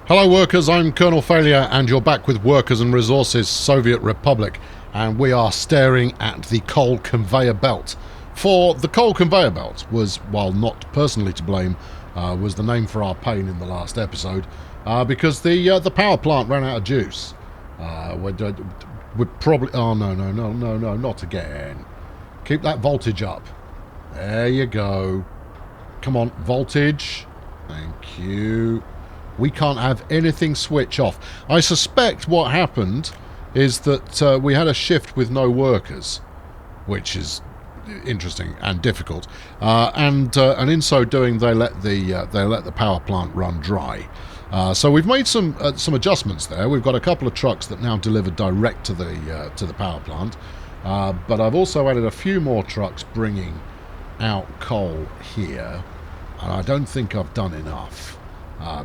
Hello workers, I'm Colonel Failure and you're back with Workers and Resources Soviet Republic, and we are staring at the coal conveyor belt. For the coal conveyor belt was, while not personally to blame, was the name for our pain in the last episode, because the power plant ran out of juice. We're probably... Oh, no, not again. Keep that voltage up. There you go. Come on, voltage. Thank you. We can't have anything switch off. I suspect what happened is that we had a shift with no workers, which is interesting and difficult. And in so doing, they let the power plant run dry. So we've made some adjustments there. We've got a couple of trucks that now deliver direct to the power plant, but I've also added a few more trucks bringing out coal here, and I don't think I've done enough.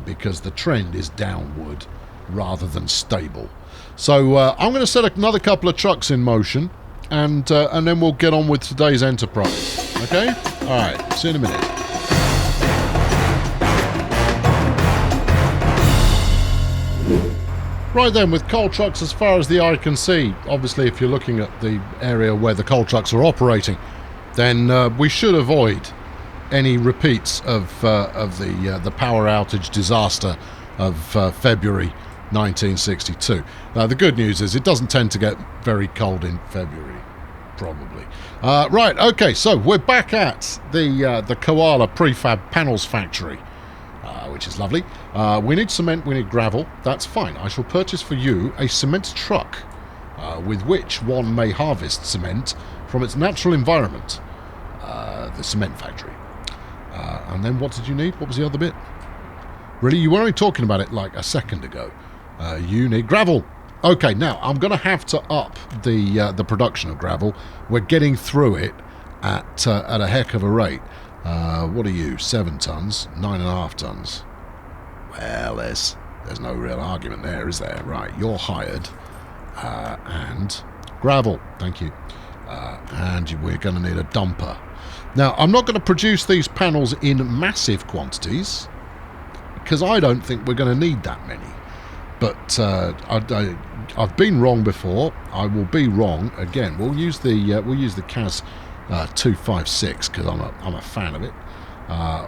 Because the trend is downward rather than stable. So I'm going to set another couple of trucks in motion, and then we'll get on with today's enterprise. Okay? All right. See you in a minute. Right then, with coal trucks as far as the eye can see, obviously if you're looking at the area where the coal trucks are operating, then we should avoid any repeats of the power outage disaster of February 1962. Now, the good news is it doesn't tend to get very cold in February, probably. Right, okay, so we're back at the Koala prefab panels factory, which is lovely. We need cement, we need gravel. That's fine. I shall purchase for you a cement truck with which one may harvest cement from its natural environment, the cement factory. And then what did you need? What was the other bit? Really? You were only talking about it like a second ago. You need gravel. Okay, now I'm going to have to up the production of gravel. We're getting through it at a heck of a rate. What are you? 7 tons? 9.5 tons? Well, there's no real argument there, is there? Right, you're hired. And gravel. Thank you. And we're going to need a dumper. Now, I'm not going to produce these panels in massive quantities, because I don't think we're going to need that many. But I've been wrong before. I will be wrong again. We'll use the CAS 256 because I'm a fan of it.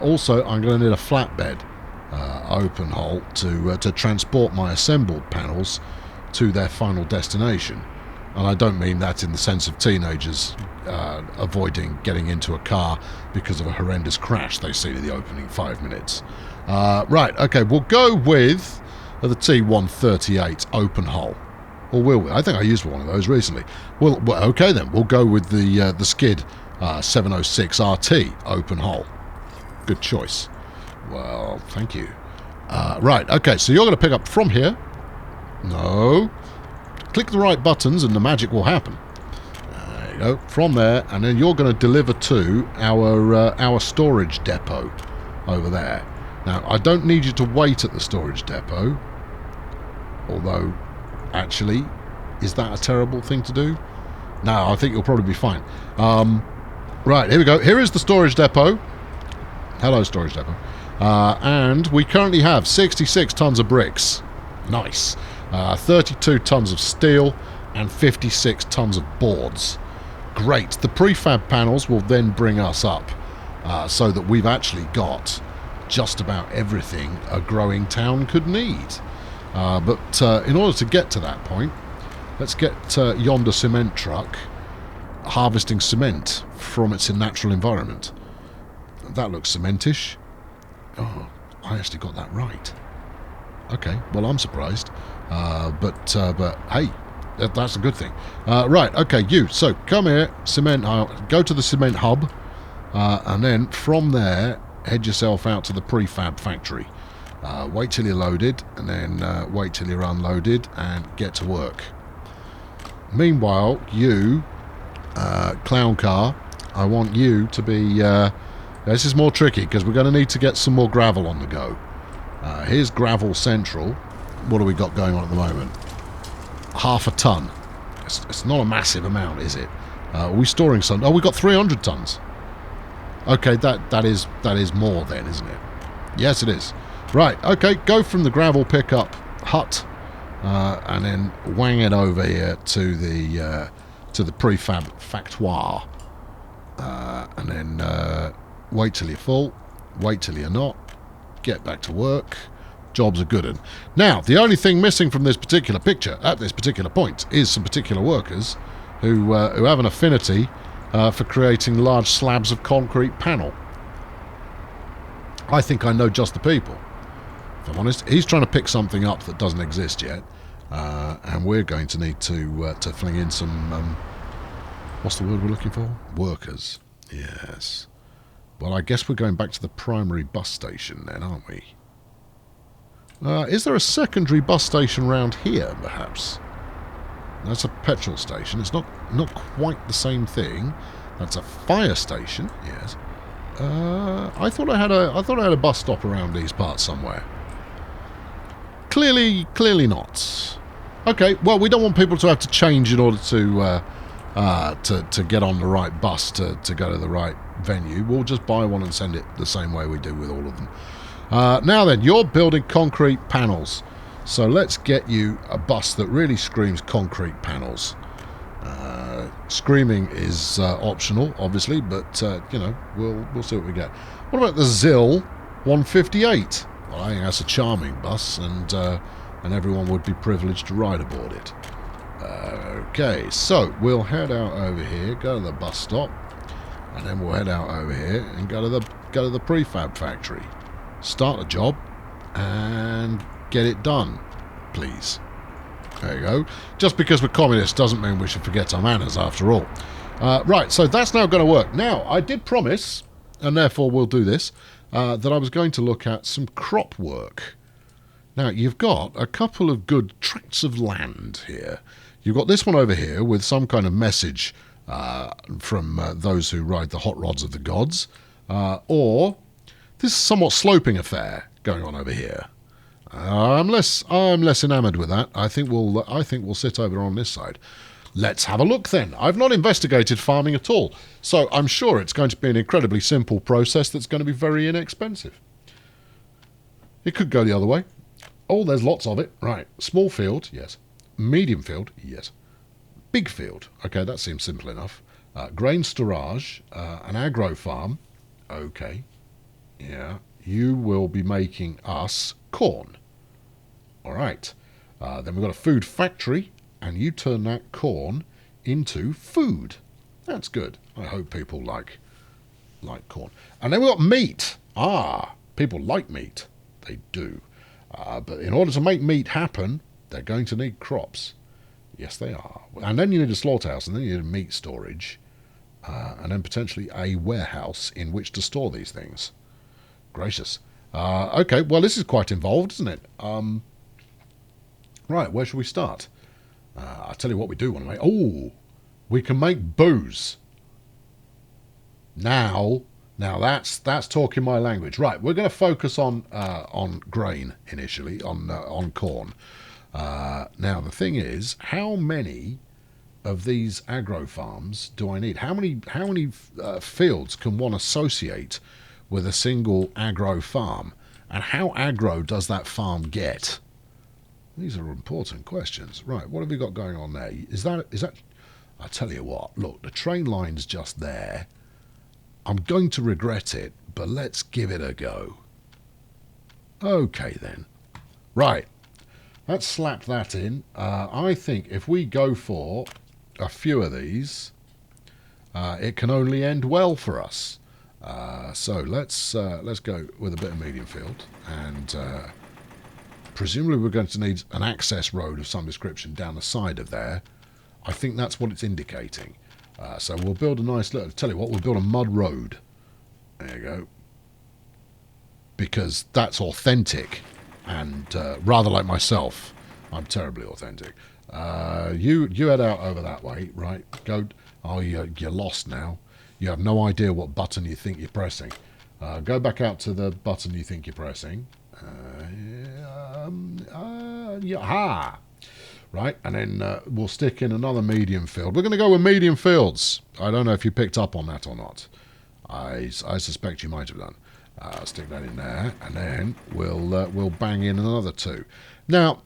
Also, I'm going to need a flatbed open hole to transport my assembled panels to their final destination. And I don't mean that in the sense of teenagers avoiding getting into a car because of a horrendous crash they see in the opening 5 minutes. Right, okay, we'll go with the T138 open hull. Or will we? I think I used one of those recently. Well, okay then, we'll go with the Skid 706 RT open hull. Good choice. Well, thank you. Right, okay, so you're going to pick up from here. No. Click the right buttons and the magic will happen. There you go. From there, and then you're going to deliver to our storage depot over there. Now, I don't need you to wait at the storage depot. Although, actually, is that a terrible thing to do? No, I think you'll probably be fine. Right, here we go. Here is the storage depot. Hello, storage depot. And we currently have 66 tons of bricks. Nice. 32 tons of steel and 56 tons of boards. Great. The prefab panels will then bring us up so that we've actually got just about everything a growing town could need. But in order to get to that point, let's get yonder cement truck harvesting cement from its natural environment. That looks cementish. Oh, I actually got that right. Okay, well, I'm surprised. But hey, that's a good thing. Right, okay, you. So, come here, cement. Go to the cement hub, and then from there, head yourself out to the prefab factory. Wait till you're loaded, and then wait till you're unloaded, and get to work. Meanwhile, you, clown car, I want you to be... this is more tricky, because we're going to need to get some more gravel on the go. Here's gravel central. What do we got going on at the moment? 1/2 ton. It's not a massive amount, is it? Are we storing some? Oh, we've got 300 tons. Okay, that is more then, isn't it? Yes, it is. Right, okay, go from the gravel pickup hut and then wang it over here to the prefab factoire. And then wait till you're full, wait till you're not, get back to work. Job's a good one. Now, the only thing missing from this particular picture at this particular point is some particular workers who have an affinity for creating large slabs of concrete panel. I think I know just the people. If I'm honest, he's trying to pick something up that doesn't exist yet, and we're going to need to fling in some. What's the word we're looking for? Workers. Yes. Well, I guess we're going back to the primary bus station then, aren't we? Is there a secondary bus station round here, perhaps? That's a petrol station. It's not quite the same thing. That's a fire station. Yes. I thought I had a bus stop around these parts somewhere. Clearly not. Okay. Well, we don't want people to have to change in order to get on the right bus to go to the right venue. We'll just buy one and send it the same way we do with all of them. Now then, you're building concrete panels, so let's get you a bus that really screams concrete panels. Screaming is optional, obviously, but you know, we'll see what we get. What about the ZIL 158? Well, I think that's a charming bus, and everyone would be privileged to ride aboard it. Okay, so we'll head out over here, go to the bus stop, and then we'll head out over here and go to the prefab factory. Start a job and get it done, please. There you go. Just because we're communists doesn't mean we should forget our manners, after all. Right, so that's now going to work. Now, I did promise, and therefore we'll do this, that I was going to look at some crop work. Now, you've got a couple of good tracts of land here. You've got this one over here with some kind of message from those who ride the hot rods of the gods, or this somewhat sloping affair going on over here. I'm less enamoured with that. I think we'll sit over on this side. Let's have a look then. I've not investigated farming at all, so I'm sure it's going to be an incredibly simple process that's going to be very inexpensive. It could go the other way. Oh, there's lots of it. Right. Small field, yes. Medium field, yes. Big field. Okay, that seems simple enough. Grain storage, an agro farm. Okay. Yeah. You will be making us corn. All right. Then we've got a food factory, and you turn that corn into food. That's good. I hope people like corn. And then we've got meat. People like meat. They do. But in order to make meat happen, they're going to need crops. Yes, they are. And then you need a slaughterhouse, and then you need meat storage, and then potentially a warehouse in which to store these things. Gracious. Okay, well, this is quite involved, isn't it? Right, where should we start? I'll tell you what we do want to make. Oh, we can make booze. Now that's talking my language. Right, we're going to focus on grain initially, on corn. Now the thing is, how many of these agro farms do I need? How many fields can one associate with a single agro farm, and how aggro does that farm get? These are important questions. Right, what have we got going on there? Is that? I tell you what. Look, the train line's just there. I'm going to regret it, but let's give it a go. Okay then. Right. Let's slap that in. I think if we go for a few of these, it can only end well for us. So let's go with a bit of medium field, and presumably we're going to need an access road of some description down the side of there. I think that's what it's indicating. So we'll build a nice little... Tell you what, we'll build a mud road. There you go. Because that's authentic, and rather like myself, I'm terribly authentic. You head out over that way, right? Go. Oh, you're lost now. You have no idea what button you think you're pressing. Go back out to the button you think you're pressing. Ha! Right, and then we'll stick in another medium field. We're going to go with medium fields. I don't know if you picked up on that or not. I suspect you might have done. Stick that in there, and then we'll bang in another 2. Now,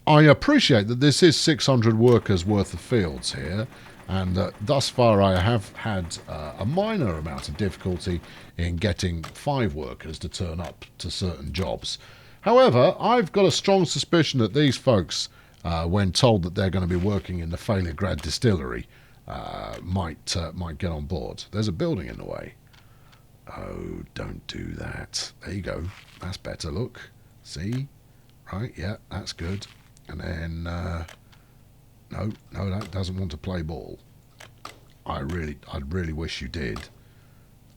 I appreciate that this is 600 workers worth of fields here, and thus far I have had a minor amount of difficulty in getting 5 workers to turn up to certain jobs. However, I've got a strong suspicion that these folks, when told that they're going to be working in the Failure Grad distillery, might get on board. There's a building in the way. Oh, don't do that. There you go. That's better. Look. See? Right, yeah, that's good. And then, no, that doesn't want to play ball. I'd really wish you did.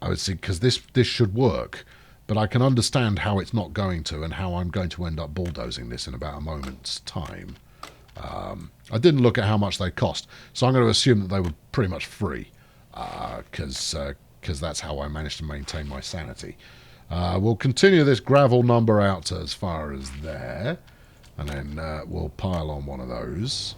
I would see, because this should work, but I can understand how it's not going to, and how I'm going to end up bulldozing this in about a moment's time. I didn't look at how much they cost, so I'm going to assume that they were pretty much free, because that's how I managed to maintain my sanity. We'll continue this gravel number out to as far as there, and then we'll pile on one of those.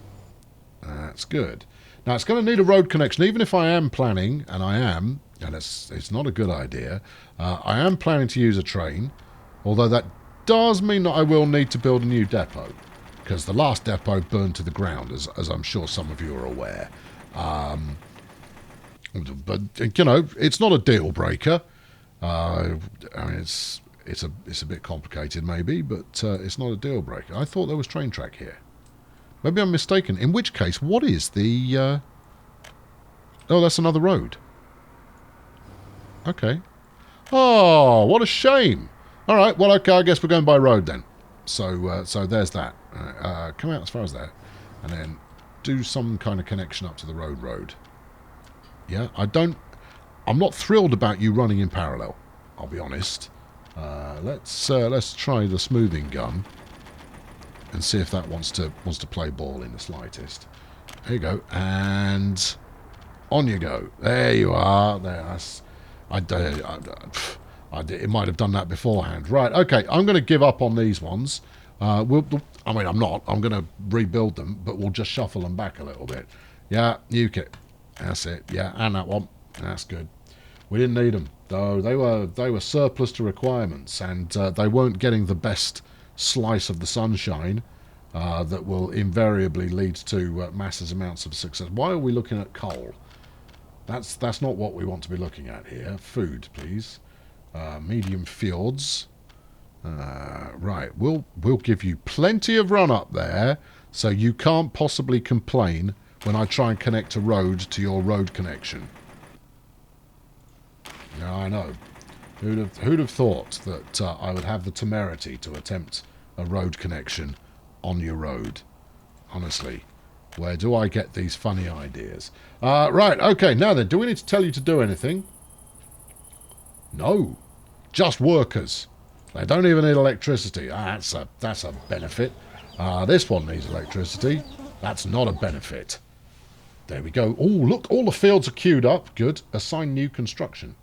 That's good. Now, it's going to need a road connection, even if I am planning, and I am, and it's not a good idea, I am planning to use a train, although that does mean that I will need to build a new depot, because the last depot burned to the ground, as I'm sure some of you are aware. But, you know, it's not a deal breaker. I mean, it's a bit complicated maybe, but it's not a deal breaker. I thought there was train track here. Maybe I'm mistaken. In which case, what is the... Oh, that's another road. Okay. Oh, what a shame. All right, well, okay, I guess we're going by road then. So there's that. Come out as far as that. And then do some kind of connection up to the road. Yeah, I'm not thrilled about you running in parallel, I'll be honest. Let's try the smoothing gun and see if that wants to play ball in the slightest. There you go, and on you go. There you are. There. It might have done that beforehand. Right. Okay. I'm going to give up on these ones. I'm not. I'm going to rebuild them, but we'll just shuffle them back a little bit. Yeah. Nuke it. That's it. Yeah. And that one. That's good. We didn't need them, though. They were surplus to requirements, and they weren't getting the best slice of the sunshine that will invariably lead to massive amounts of success. Why are we looking at coal? That's not what we want to be looking at here. Food, please. Medium fjords. Right, we'll give you plenty of run up there, so you can't possibly complain when I try and connect a road to your road connection. Yeah, I know. Who'd have thought that I would have the temerity to attempt a road connection on your road? Honestly, where do I get these funny ideas? Right, okay, now then, do we need to tell you to do anything? No, just workers. They don't even need electricity. That's a benefit. This one needs electricity. That's not a benefit. There we go. Oh, look, all the fields are queued up. Good. Assign new construction.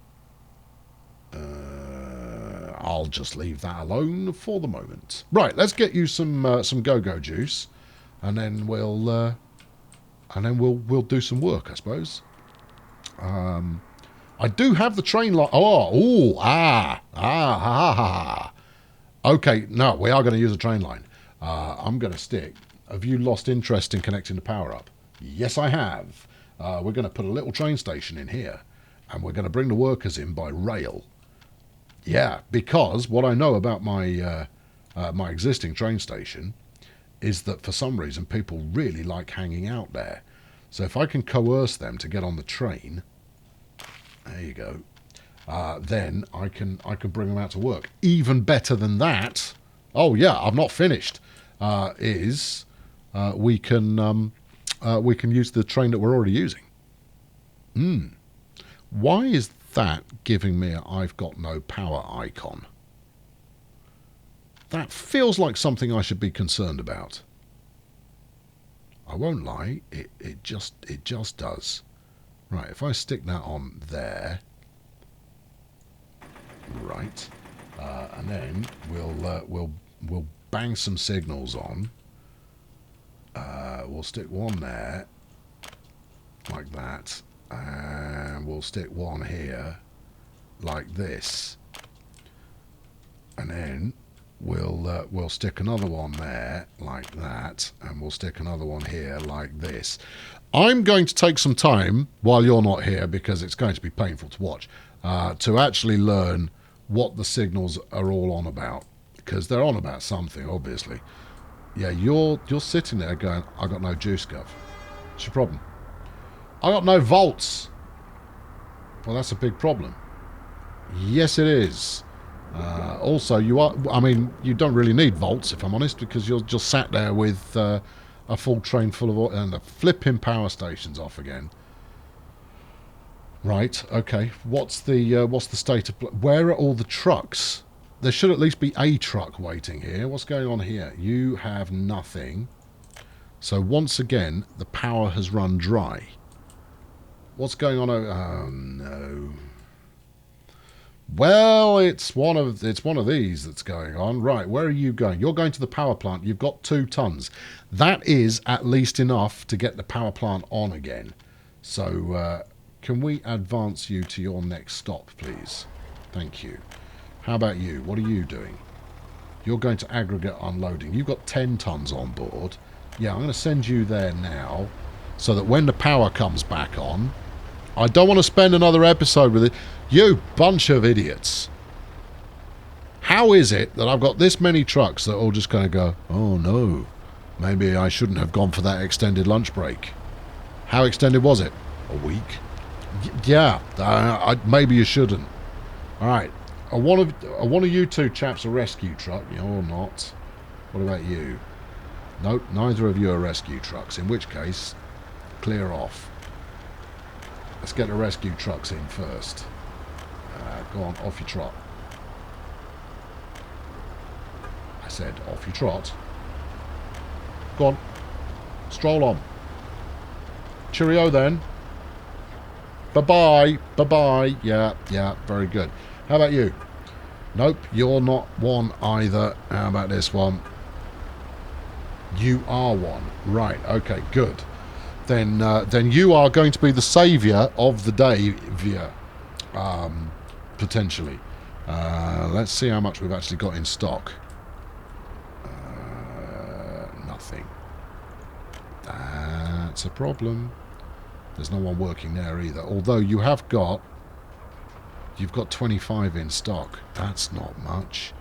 I'll just leave that alone for the moment. Right, let's get you some go-go juice, and then we'll do some work, I suppose. I do have the train line. Okay, no, we are going to use a train line. I'm going to stick. Have you lost interest in connecting the power up? Yes, I have. We're going to put a little train station in here, and we're going to bring the workers in by rail. Yeah, because what I know about my my existing train station is that for some reason people really like hanging out there. So if I can coerce them to get on the train, there you go, then I can bring them out to work. Even better than that, oh yeah, I'm not finished, we can use the train that we're already using. Why is that giving me a I've got no power icon? That feels like something I should be concerned about. I won't lie, it just does. Right, if I stick that on there, right, and then we'll bang some signals on. We'll stick one there, like that. And we'll stick one here like this, And then we'll stick another one there like that, and we'll stick another one here like this. I'm going to take some time while you're not here, because it's going to be painful to watch, to actually learn what the signals are all on about, because they're on about something, obviously. Yeah, you're sitting there going, I got no juice, Gov. What's your problem? I got no volts. Well, that's a big problem. Yes, it is. Also, you don't really need volts, if I'm honest, because you're just sat there with a full train full of oil, and the flipping power station's off again. Right, okay. What's the state of... Where are all the trucks? There should at least be a truck waiting here. What's going on here? You have nothing. So once again, the power has run dry. What's going on? Oh, no. Well, it's one of these that's going on. Right, where are you going? You're going to the power plant. You've got 2 tons. That is at least enough to get the power plant on again. So, can we advance you to your next stop, please? Thank you. How about you? What are you doing? You're going to aggregate unloading. You've got 10 tons on board. Yeah, I'm going to send you there now, so that when the power comes back on... I don't want to spend another episode with it. You bunch of idiots. How is it that I've got this many trucks that are all just going to go, oh no, maybe I shouldn't have gone for that extended lunch break? How extended was it? A week? Yeah, maybe you shouldn't. Alright, are one of you 2 chaps a rescue truck? You're not. What about you? Nope, neither of you are rescue trucks, in which case, clear off. Let's get the rescue trucks in first. Go on, off you trot. I said off you trot. Go on. Stroll on. Cheerio then. Bye-bye. Bye-bye. Yeah, very good. How about you? Nope, you're not one either. How about this one? You are one. Right, okay, good. Then you are going to be the saviour of the day, potentially. Let's see how much we've actually got in stock. Nothing. That's a problem. There's no one working there either. Although you've got 25 in stock. That's not much.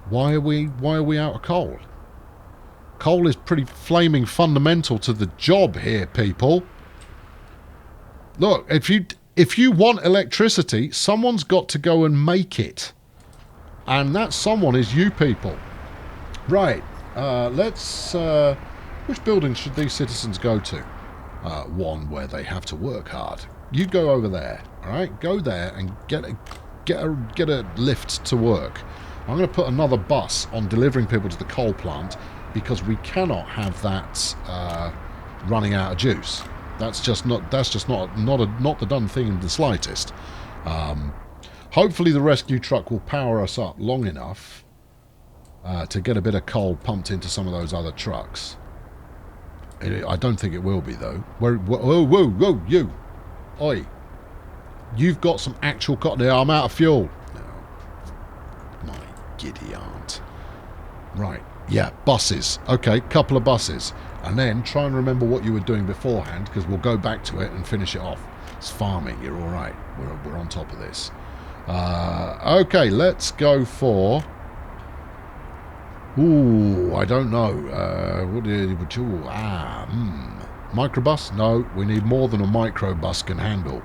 Why are we out of coal? Coal is pretty flaming fundamental to the job here, people. Look, if you want electricity, someone's got to go and make it. And that someone is you people. Right, let's... which building should these citizens go to? One where they have to work hard. You go over there, alright? Go there and get a lift to work. I'm going to put another bus on delivering people to the coal plant, because we cannot have that running out of juice. That's just not the done thing in the slightest. Hopefully the rescue truck will power us up long enough to get a bit of coal pumped into some of those other trucks. I don't think it will be though. Whoa, you! Oi! You've got some actual cotton here. I'm out of fuel. No. My giddy aunt. Right. Yeah, buses. Okay, couple of buses. And then try and remember what you were doing beforehand, because we'll go back to it and finish it off. It's farming. You're all right. We're on top of this. Okay, let's go for... Ooh, I don't know. Microbus? No, we need more than a microbus can handle.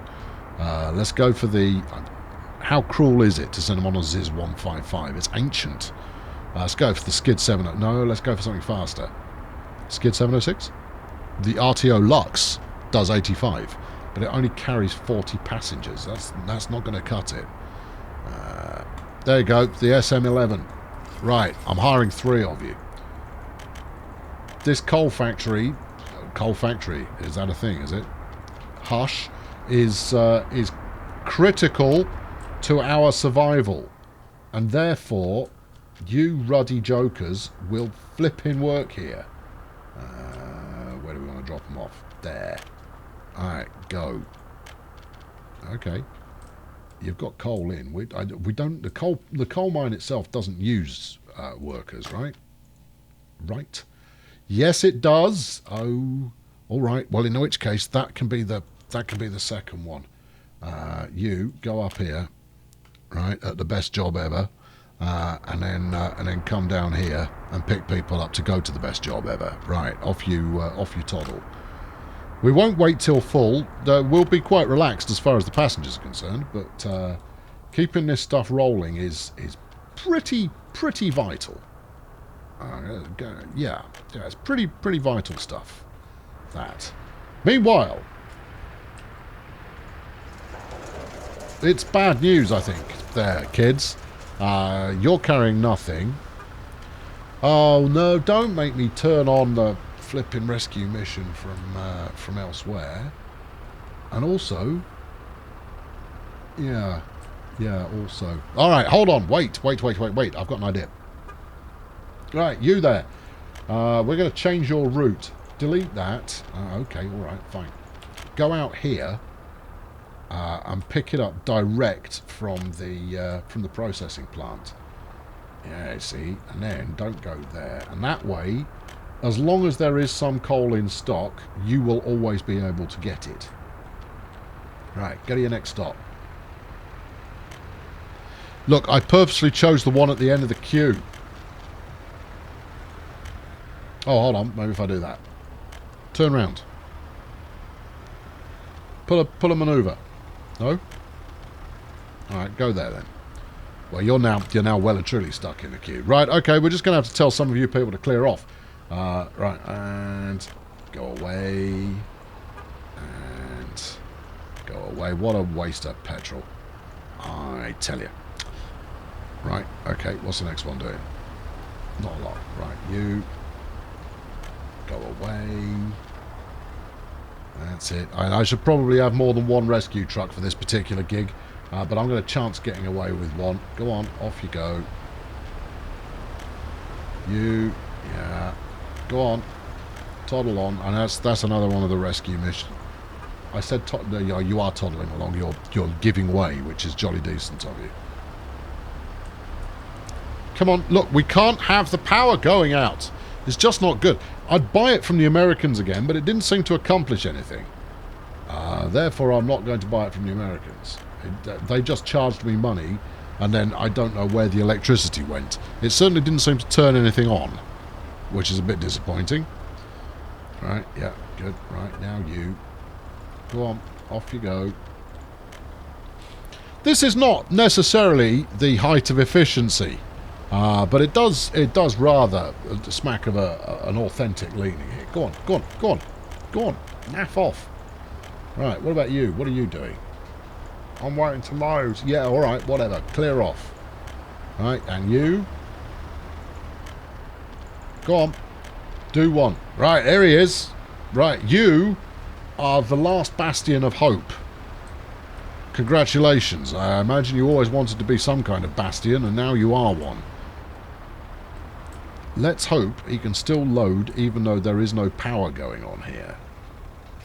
Let's go for the... How cruel is it to send them on a ZIS 155? It's ancient. Let's go for the Skid 7... No, let's go for something faster. Skid 706? The RTO Lux does 85, but it only carries 40 passengers. That's not going to cut it. There you go, the SM11. Right, I'm hiring 3 of you. This coal factory, is that a thing, is it? Hush, is critical to our survival. And therefore, you ruddy jokers will flipping work here. Where do we want to drop them off? There. Alright, go. Okay. You've got coal in. We don't. The coal mine itself doesn't use workers, right? Right. Yes, it does. Oh, all right. Well, in which case that can be the second one. You go up here, right, at the best job ever, and then come down here and pick people up to go to the best job ever. Right, off you toddle. We won't wait till full. We'll be quite relaxed as far as the passengers are concerned, but keeping this stuff rolling is pretty vital. Yeah, it's pretty vital stuff. That. Meanwhile, it's bad news, I think. There, kids. You're carrying nothing. Oh no! Don't make me turn on the flipping rescue mission from elsewhere. And also, yeah. Also, all right. Hold on. Wait. I've got an idea. Right, you there. We're going to change your route. Delete that. Okay, all right, fine. Go out here and pick it up direct from the processing plant. Yeah, see, and then don't go there. And that way, as long as there is some coal in stock, you will always be able to get it. Right, go to your next stop. Look, I purposely chose the one at the end of the queue. Oh, hold on. Maybe if I do that. Turn round. Pull a maneuver. No? Alright, go there then. Well, you're now well and truly stuck in the queue. Right, okay, we're just going to have to tell some of you people to clear off. Right, and go away. And go away. What a waste of petrol. I tell you. Right, okay, what's the next one doing? Not a lot. Right, you... go away. That's it. I should probably have more than one rescue truck for this particular gig, but I'm going to chance getting away with one. Go on, off you go. You, yeah, go on, toddle on, and that's another one of the rescue missions. I said you are toddling along. You're giving way, which is jolly decent of you. Come on, look, we can't have the power going out. It's just not good. I'd buy it from the Americans again, but it didn't seem to accomplish anything. Therefore, I'm not going to buy it from the Americans. They just charged me money, and then I don't know where the electricity went. It certainly didn't seem to turn anything on, which is a bit disappointing. Right, yeah, good. Right, now you. Go on, off you go. This is not necessarily the height of efficiency. But it does rather smack of an authentic leaning here. Go on. Naff off. Right, what about you? What are you doing? I'm waiting to load. Yeah, alright, whatever. Clear off. Right, and you? Go on. Do one. Right, there he is. Right, you are the last bastion of hope. Congratulations. I imagine you always wanted to be some kind of bastion, and now you are one. Let's hope he can still load even though there is no power going on here.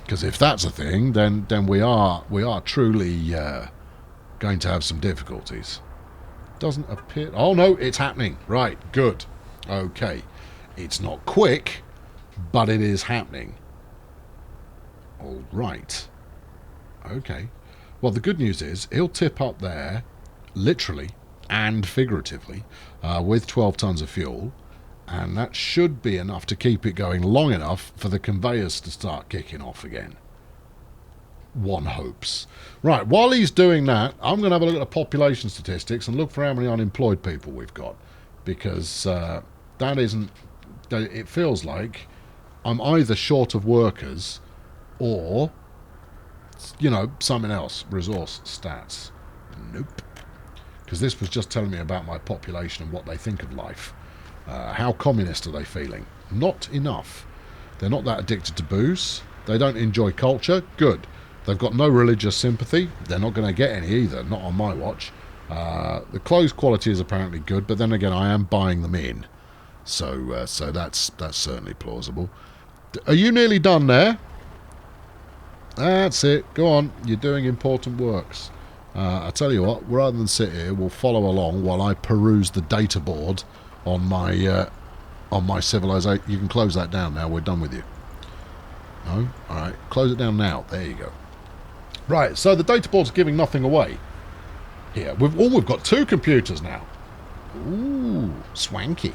Because if that's a thing, then we are truly going to have some difficulties. Doesn't appear... Oh no, it's happening. Right, good. Okay. It's not quick, but it is happening. All right. Okay. Well, the good news is he'll tip up there, literally and figuratively, with 12 tons of fuel. And that should be enough to keep it going long enough for the conveyors to start kicking off again. One hopes. Right, while he's doing that, I'm going to have a look at the population statistics and look for how many unemployed people we've got. Because that isn't... It feels like I'm either short of workers or, you know, something else. Resource stats. Nope. Because this was just telling me about my population and what they think of life. How communist are they feeling? Not enough. They're not that addicted to booze. They don't enjoy culture. Good. They've got no religious sympathy. They're not going to get any either. Not on my watch. The clothes quality is apparently good, but then again, I am buying them in. So that's certainly plausible. Are you nearly done there? That's it. Go on. You're doing important works. I tell you what, rather than sit here, we'll follow along while I peruse the data board on my civilization. You can close that down now. We're done with you. No? Alright, close it down now. There you go. Right, so the data board's giving nothing away. Here, we've got 2 computers now. Ooh, swanky.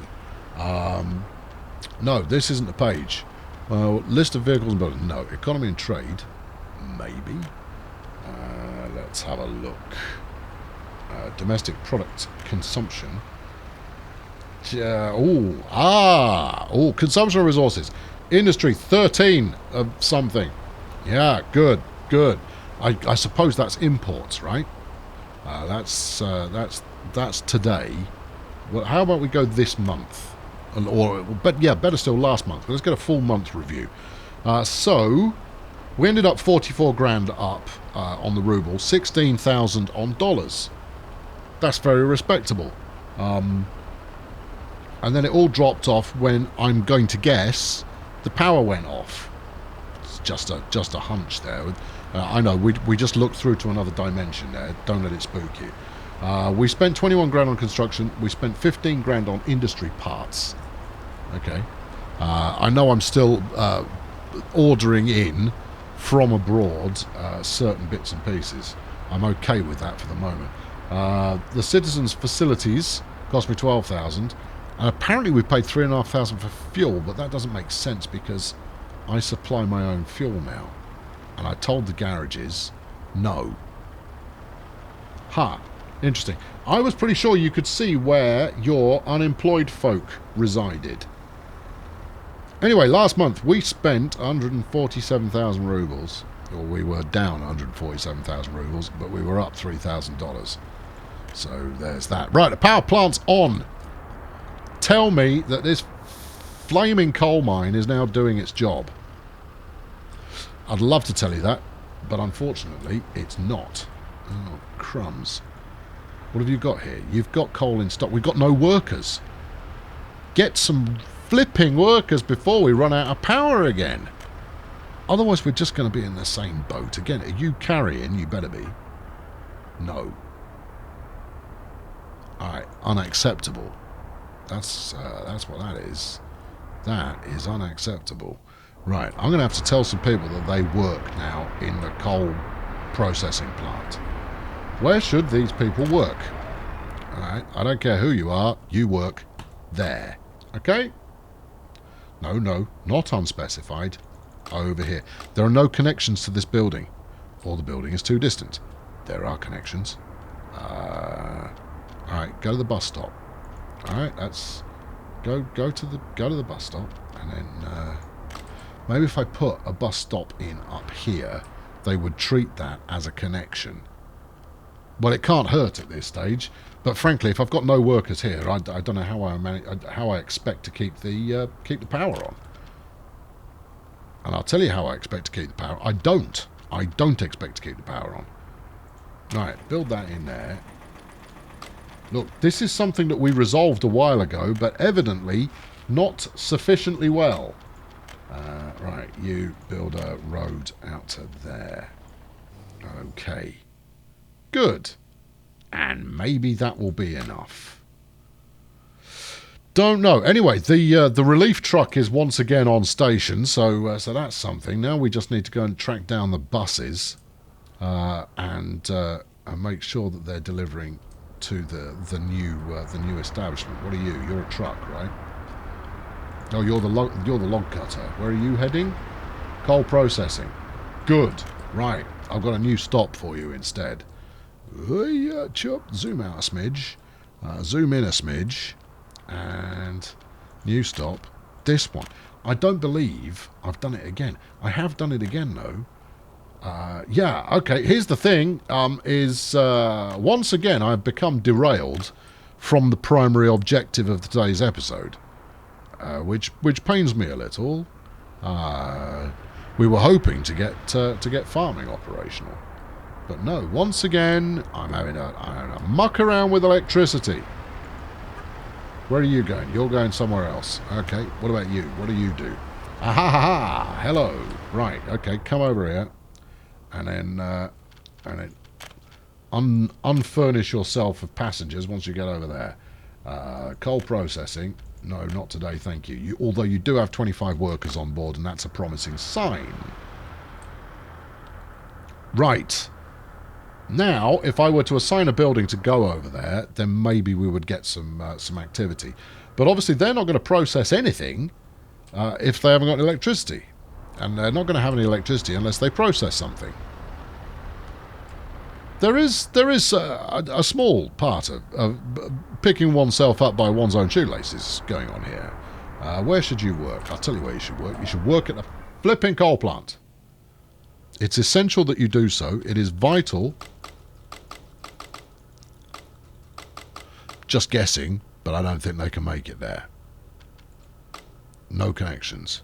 No, this isn't the page. List of vehicles and buildings. No, economy and trade. Maybe. Let's have a look. Domestic product consumption. Consumption of resources. Industry 13 of something. Yeah, good. I suppose that's imports, right? That's today. Well, how about we go this month? But yeah, better still last month. Let's get a full month review. So we ended up 44 grand up on the ruble, 16,000 on dollars. That's very respectable. And then it all dropped off when, I'm going to guess, the power went off. It's just a hunch there. I know, we just looked through to another dimension there. Don't let it spook you. We spent 21 grand on construction. We spent 15 grand on industry parts. Okay. I know I'm still ordering in from abroad certain bits and pieces. I'm okay with that for the moment. The citizens' facilities cost me 12,000, and apparently we paid 3,500 for fuel, but that doesn't make sense because I supply my own fuel now. And I told the garages, no. Interesting. I was pretty sure you could see where your unemployed folk resided. Anyway, last month we spent 147,000 rubles. Or we were down 147,000 rubles, but we were up $3,000. So there's that. Right, the power plant's on. Tell me that this flaming coal mine is now doing its job. I'd love to tell you that, but unfortunately it's not. Oh, crumbs. What have you got here? You've got coal in stock. We've got no workers. Get some flipping workers before we run out of power again. Otherwise we're just going to be in the same boat again. Are you carrying? You better be. No. Alright, unacceptable. That's what that is. That is unacceptable. Right, I'm going to have to tell some people that they work now in the coal processing plant. Where should these people work? Alright, I don't care who you are, you work there. Okay? No, not unspecified. Over here. There are no connections to this building. Or the building is too distant. There are connections. Alright, go to the bus stop. Alright, that's... Go to the bus stop. And then... maybe if I put a bus stop in up here, they would treat that as a connection. Well, it can't hurt at this stage, but frankly, if I've got no workers here, I don't know how I expect to keep the power on. And I'll tell you how I expect to keep the power. I don't expect to keep the power on. Right, build that in there. Look, this is something that we resolved a while ago, but evidently not sufficiently well. Right, you build a road out to there. Okay. Good. And maybe that will be enough. Don't know. Anyway, the relief truck is once again on station, so that's something. Now we just need to go and track down the buses and make sure that they're delivering to the new establishment. What are you? You're a truck, right? Oh, you're the log cutter. Where are you heading? Coal processing. Good. Right. I've got a new stop for you instead. Chop. Zoom out a smidge. Zoom in a smidge. And new stop. This one. I don't believe I've done it again. I have done it again, though. Yeah, okay. Here's the thing. Once again, I've become derailed from the primary objective of today's episode. Which pains me a little. We were hoping to get farming operational, but no. Once again, I'm having a muck around with electricity. Where are you going? You're going somewhere else. Okay. What about you? What do you do? Ah ha ha ha! Hello. Right. Okay. Come over here, and then unfurnish yourself of passengers once you get over there. Coal processing. No, not today, thank you. Although you do have 25 workers on board, and that's a promising sign. Right. Now, if I were to assign a building to go over there, then maybe we would get some activity. But obviously they're not going to process anything if they haven't got electricity. And they're not going to have any electricity unless they process something. There is a small part of picking oneself up by one's own shoelaces going on here. Where should you work? I'll tell you where you should work. You should work at the flipping coal plant. It's essential that you do so. It is vital. Just guessing, but I don't think they can make it there. No connections.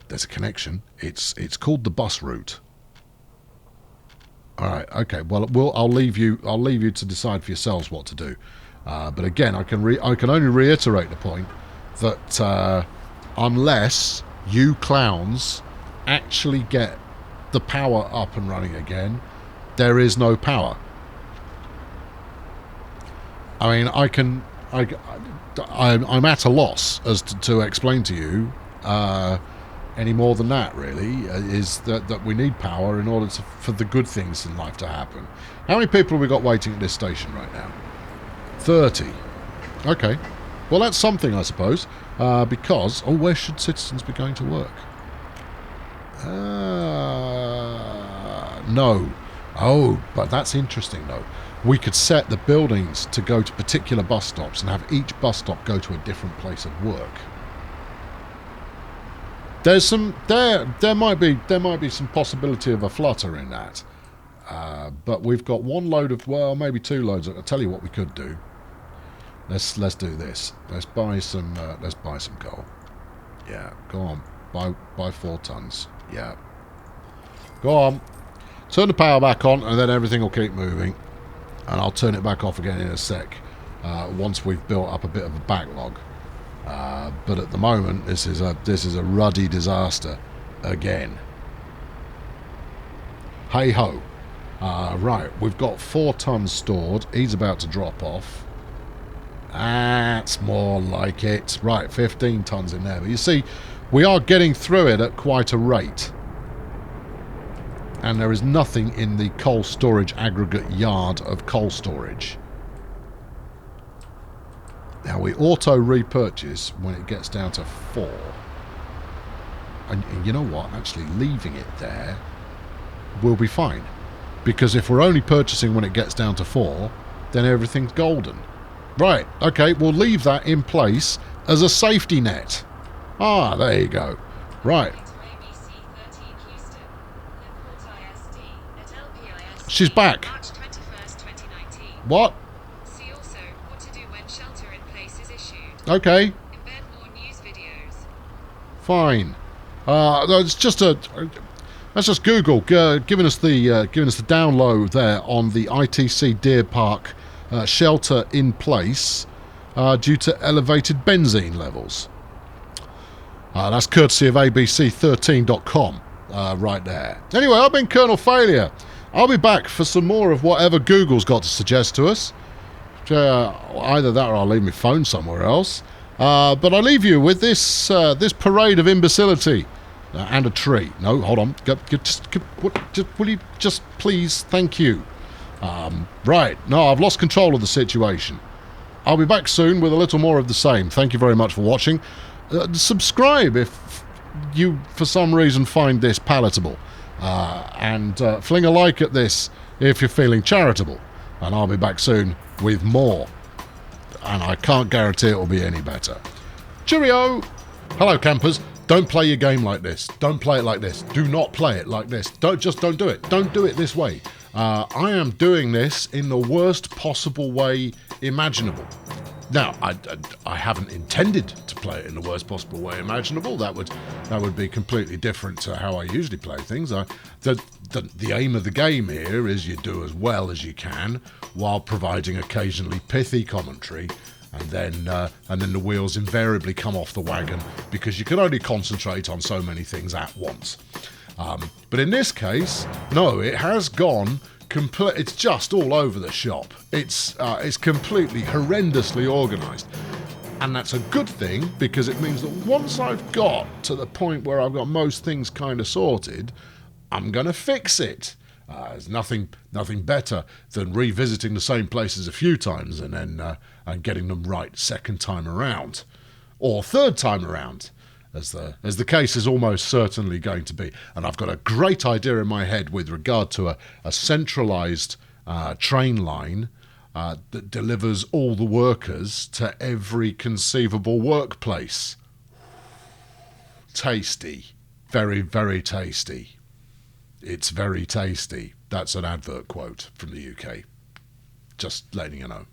There's a connection. It's called the bus route. All right. Okay. Well, I'll leave you to decide for yourselves what to do. But again, I can only reiterate the point that unless you clowns actually get the power up and running again, there is no power. I mean, I'm at a loss as to explain to you any more than that, really, is that we need power in order for the good things in life to happen. How many people have we got waiting at this station right now? 30. Okay. Well, that's something, I suppose, because... Oh, where should citizens be going to work? No. Oh, but that's interesting, though. We could set the buildings to go to particular bus stops and have each bus stop go to a different place of work. There's some there might be some possibility of a flutter in that, but we've got one load of, well, maybe two loads. I'll tell you what we could do. Let's do this. Let's buy some coal. Yeah, go on. Buy 4 tons. Yeah. Go on. Turn the power back on, and then everything will keep moving. And I'll turn it back off again in a sec. Once we've built up a bit of a backlog. But at the moment, this is a ruddy disaster again. Hey ho. Right, we've got 4 tons stored. He's about to drop off. That's more like it. Right, 15 tons in there. But you see, we are getting through it at quite a rate. And there is nothing in the coal storage aggregate yard of coal storage. Now, we auto repurchase when it gets down to 4. And you know what? Actually, leaving it there will be fine. Because if we're only purchasing when it gets down to 4, then everything's golden. Right, okay, we'll leave that in place as a safety net. Ah, there you go. Right. She's back. What? See also what to do when shelter in place is issued. Okay. Embed more news videos. Fine. It's just that's just Google giving us the download there on the ITC Deer Park shelter in place due to elevated benzene levels. That's courtesy of ABC13.com right there. Anyway, I've been Colonel Failure. I'll be back for some more of whatever Google's got to suggest to us. Either that or I'll leave my phone somewhere else. But I leave you with this parade of imbecility. And a tree. No, hold on. Will you just please? Thank you. Right. No, I've lost control of the situation. I'll be back soon with a little more of the same. Thank you very much for watching. Subscribe if you, for some reason, find this palatable. And fling a like at this if you're feeling charitable. And I'll be back soon with more. And I can't guarantee it will be any better. Cheerio! Hello, campers. Don't play your game like this. Don't play it like this. Do not play it like this. Don't do it. Don't do it this way. I am doing this in the worst possible way imaginable. Now, I haven't intended to play it in the worst possible way imaginable. That would be completely different to how I usually play things. The aim of the game here is you do as well as you can while providing occasionally pithy commentary, and then the wheels invariably come off the wagon because you can only concentrate on so many things at once. But in this case, no, it has gone it's just all over the shop. It's completely horrendously organised. And that's a good thing, because it means that once I've got to the point where I've got most things kind of sorted, I'm going to fix it. There's nothing better than revisiting the same places a few times and then and getting them right second time around, or third time around, as the case is almost certainly going to be. And I've got a great idea in my head with regard to a centralised train line that delivers all the workers to every conceivable workplace. Tasty. Very, very tasty. It's very tasty. That's an advert quote from the UK. Just letting you know.